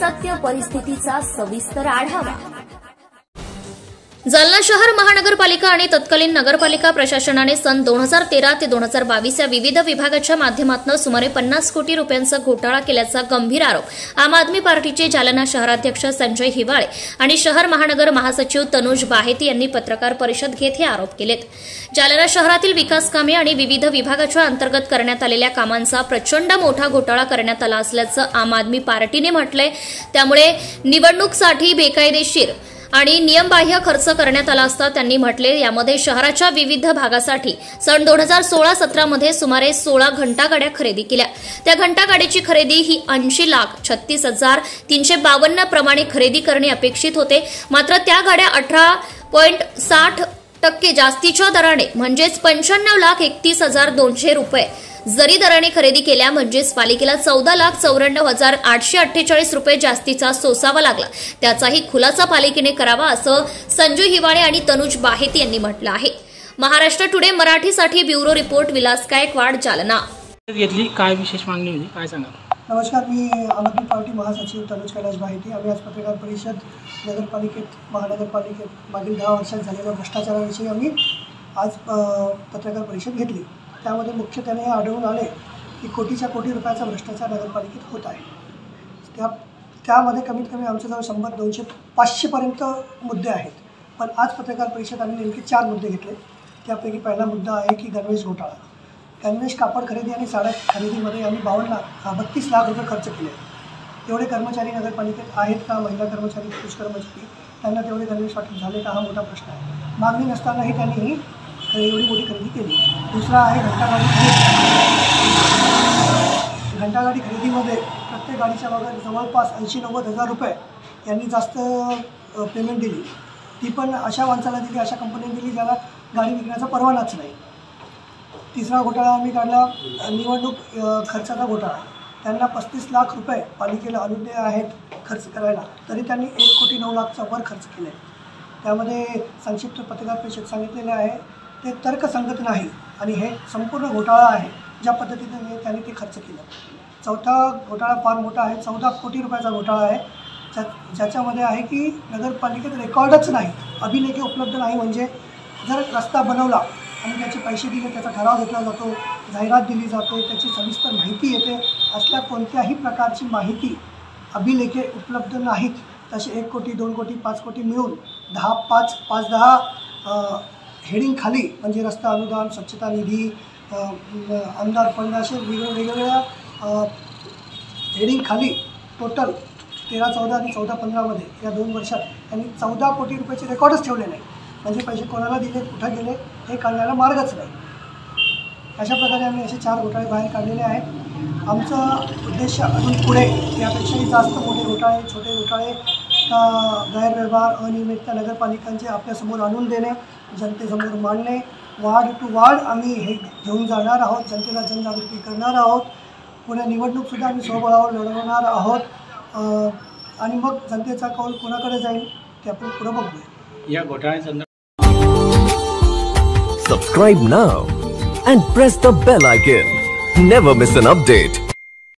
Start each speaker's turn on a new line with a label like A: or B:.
A: सत्य परिस्थितीचा सविस्तर आढावा।
B: जालना शहर महानगरपालिका आणि तत्कालीन नगरपालिका प्रशासनाने सन 2013 ते 2022 या विविध विभागाच्या माध्यमातून सुमारे 50 कोटी रुपयांचा घोटाळा केल्याचा गंभीर आरोप आम आदमी पार्टीचे जालना शहराध्यक्ष संजय हिवाळे आणि शहर महानगर महासचिव तनुज बाहेती यांनी पत्रकार परिषद घेत हे आरोप केलेत। जालना शहरातील विकास कामे आणि विविध विभागाच्या अंतर्गत करण्यात आलेल्या कामांचा प्रचंड मोठा घोटाळा करण्यात आला असल्याचं आम आदमी पार्टीने म्हटलंय। त्यामुळे निवडणुकीसाठी बेकायदेशीर आणि नियमबाह्य खर्च करण्यात आला असता त्यांनी म्हटले। यामध्ये शहराच्या विविध भागासाठी सन 2016-17 मध्ये सुमारे 16 घंटागाड्या खरेदी केल्या। त्या घंटागाडीची खरेदी ही 80,36,352 प्रमाणे खरेदी करणे अपेक्षित होते, मात्र त्या गाड्या 18.60% जास्तीच्या दराने म्हणजेच 95,31,200 रुपये जरी दराने खरेदी केल्या, म्हणजेच पालिकेला 14,94,848 रुपये जास्तीचा सोसावा लागला। त्याचाही खुलासा पालिकेने करावा असं संजय हिवाळे आणि तनुज बाहेती यांनी म्हटलं आहे। महाराष्ट्र टुडे मराठीसाठी ब्युरो रिपोर्ट विलास गायकवाड, जालना।
C: घेतली काय विशेष मागणी होती काय सांगा?
D: नमस्कार, मी आम आदमी पार्टी महासचिव तनुज कैलाश बाहेती। आम्ही आज पत्रकार परिषद महानगरपालिकेत मागील 10 वर्षात झालेल्या भ्रष्टाचाराविषयी आम्ही आज पत्रकार परिषद घेतली। त्यामध्ये मुख्यत्वे हे आढळून आले की कोटीच्या कोटी रुपयाचा भ्रष्टाचार नगरपालिकेत होत आहे। त्यामध्ये कमीत कमी आमच्याजवळ 100, 200, 500 पर्यंत मुद्दे आहेत। पण आज पत्रकार परिषद आम्ही नेमके 4 मुद्दे घेतले। त्यापैकी पहिला मुद्दा आहे की गणवेश घोटाळा। गणवेश कापड खरेदी आणि साड्या खरेदीमध्ये आम्ही 32 लाख रुपये खर्च केले। तेवढे कर्मचारी नगरपालिकेत आहेत का? महिला कर्मचारी, पुरुष कर्मचारी, त्यांना तेवढे गणवेश वाटप झाले का? हा मोठा प्रश्न आहे। मागणी नसतानाही त्यांनी ही एवढी मोठी खरेदी केली। दुसरा आहे घंटागाडी खरेदी। घंटागाडी खरेदीमध्ये प्रत्येक गाडीच्या मागे जवळपास 80-90 हजार रुपये यांनी जास्त पेमेंट दिली। ती पण अशा माणसाला दिली, अशा कंपनीने दिली ज्याला गाडी विकण्याचा परवानाच नाही। तिसरा घोटाळा आम्ही काढला निवडणूक खर्चाचा घोटाळा। त्यांना 35 लाख रुपये पालिकेला अनुज्ञेय आहेत खर्च करायला, तरी त्यांनी 1,09,00,000चा वर खर्च केले। त्यामध्ये संक्षिप्त पत्रकार परिषद सांगितलेले आहे ते तर्कसंगत नाही आणि हे संपूर्ण घोटाळा आहे ज्या पद्धतीने त्यांनी ते खर्च केलं। चौथा घोटाळा फार मोठा आहे, 14 कोटी रुपयाचा घोटाळा आहे, ज्याच्यामध्ये आहे की नगरपालिकेत रेकॉर्डच नाही, अभिलेखे उपलब्ध नाही। म्हणजे जर रस्ता बनवला आणि त्याचे पैसे दिले, त्याचा ठराव घेतला जातो, जाहिरात दिली जाते, त्याची सविस्तर माहिती येते, असल्या कोणत्याही प्रकारची माहिती अभिलेखे उपलब्ध नाहीत। तसे 1 कोटी, 2 कोटी, 5 कोटी मिळून 5-10 हेडिंग खाली म्हणजे रस्ता अनुदान, स्वच्छता निधी, आमदार फंड असे वेगवेगळ्या हेडिंग खाली टोटल 13-14 आणि 14-15मध्ये या 2 वर्षात त्यांनी 14 कोटी रुपयाचे रेकॉर्डच ठेवले नाही। म्हणजे पैसे कोणाला दिले, कुठं गेले हे कळण्याला मार्गच नाही। अशा प्रकारे आम्ही असे 4 घोटाळे बाहेर काढलेले आहेत। आमचा उद्देश अजून पुढे यापेक्षाही जास्त मोठे घोटाळे, छोटे घोटाळे, गैरव्यवहार, अनियमितता नगरपालिकांचे आपल्यासमोर आणून देणे, जनतेसमोर मांडणे, वार्ड टू वार्ड आम्ही हे घेऊन जाणार आहोत, जनतेला जनजागृती करणार आहोत। पुढे निवडणूकसुद्धा आम्ही स्वबळावर लढवणार आहोत आणि मग जनतेचा कौल कोणाकडे जाईल ते आपण पुढे बघूया।
C: या घोटाळ्यासंदर्भात
E: Subscribe now and press the bell icon. Never miss an update.